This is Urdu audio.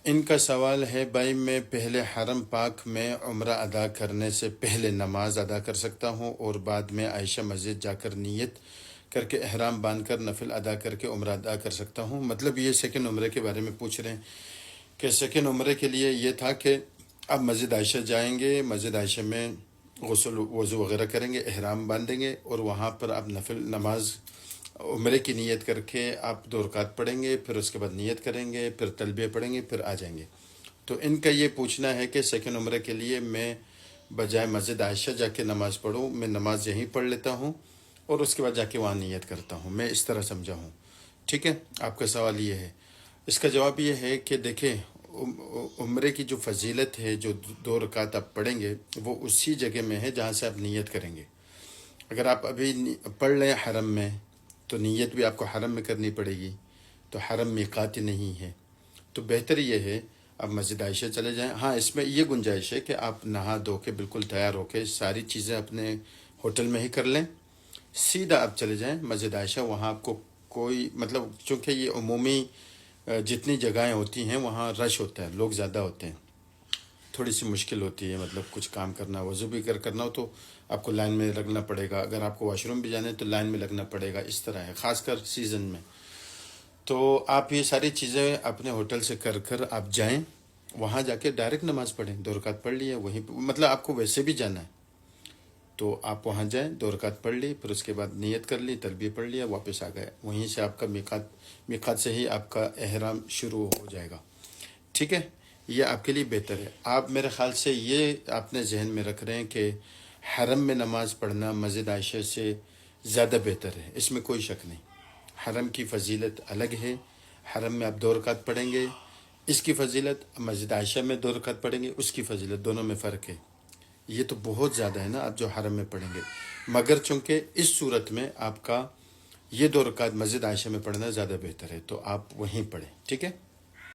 ان کا سوال ہے بھائی، میں پہلے حرم پاک میں عمرہ ادا کرنے سے پہلے نماز ادا کر سکتا ہوں اور بعد میں عائشہ مسجد جا کر نیت کر کے احرام باندھ کر نفل ادا کر کے عمرہ ادا کر سکتا ہوں؟ مطلب یہ سیکنڈ عمرے کے بارے میں پوچھ رہے ہیں کہ سیکنڈ عمرے کے لیے یہ تھا کہ اب مسجد عائشہ جائیں گے، مسجد عائشہ میں غسل وضو وغیرہ کریں گے، احرام باندھیں گے اور وہاں پر اب نفل نماز عمرے کی نیت کر کے آپ 2 رکعت پڑھیں گے، پھر اس کے بعد نیت کریں گے، پھر تلبیہ پڑھیں گے، پھر آ جائیں گے۔ تو ان کا یہ پوچھنا ہے کہ سیکنڈ عمرے کے لیے میں بجائے مسجد عائشہ جا کے نماز پڑھوں، میں نماز یہیں پڑھ لیتا ہوں اور اس کے بعد جا کے وہاں نیت کرتا ہوں، میں اس طرح سمجھا ہوں۔ ٹھیک ہے، آپ کا سوال یہ ہے۔ اس کا جواب یہ ہے کہ دیکھیں، عمرے کی جو فضیلت ہے، جو 2 رکعت آپ پڑھیں گے، وہ اسی جگہ میں ہے جہاں سے آپ نیت کریں گے۔ اگر آپ ابھی پڑھ لیں حرم میں تو نیت بھی آپ کو حرم میں کرنی پڑے گی، تو حرم میقات نہیں ہے، تو بہتر یہ ہے آپ مسجد عائشہ چلے جائیں۔ ہاں، اس میں یہ گنجائش ہے کہ آپ نہا دھو کے بالکل تیار ہو کے ساری چیزیں اپنے ہوٹل میں ہی کر لیں، سیدھا آپ چلے جائیں مسجد عائشہ۔ وہاں آپ کو کوئی مطلب، چونکہ یہ عمومی جتنی جگہیں ہوتی ہیں وہاں رش ہوتا ہے، لوگ زیادہ ہوتے ہیں، تھوڑی سی مشکل ہوتی ہے، مطلب کچھ کام کرنا، وضو بھی کرنا ہو تو آپ کو لائن میں لگنا پڑے گا، اگر آپ کو واش روم بھی جانا ہے تو لائن میں لگنا پڑے گا، اس طرح ہے خاص کر سیزن میں۔ تو آپ یہ ساری چیزیں اپنے ہوٹل سے کر کر آپ جائیں، وہاں جا کے ڈائریکٹ نماز پڑھیں، 2 رکعت پڑھ لی ہے وہیں پہ، مطلب آپ کو ویسے بھی جانا ہے تو آپ وہاں جائیں، 2 رکعت پڑھ لی، پھر اس کے بعد نیت کر لی، تلبیہ پڑھ لیا، واپس آ گئے، وہیں سے آپ کا میقات سے ہی آپ کا احرام شروع ہو جائے گا۔ ٹھیک ہے، یہ آپ کے لیے بہتر ہے۔ آپ میرے خیال سے یہ اپنے ذہن میں رکھ رہے ہیں کہ حرم میں نماز پڑھنا مسجد عائشہ سے زیادہ بہتر ہے، اس میں کوئی شک نہیں۔ حرم کی فضیلت الگ ہے، حرم میں آپ 2 رکعت پڑھیں گے، اس کی فضیلت، مسجد عائشہ میں 2 رکعت پڑھیں گے، اس کی فضیلت، دونوں میں فرق ہے۔ یہ تو بہت زیادہ ہے نا آپ جو حرم میں پڑھیں گے، مگر چونکہ اس صورت میں آپ کا یہ 2 رکعت مسجد عائشہ میں پڑھنا زیادہ بہتر ہے، تو آپ وہیں پڑھیں۔ ٹھیک ہے۔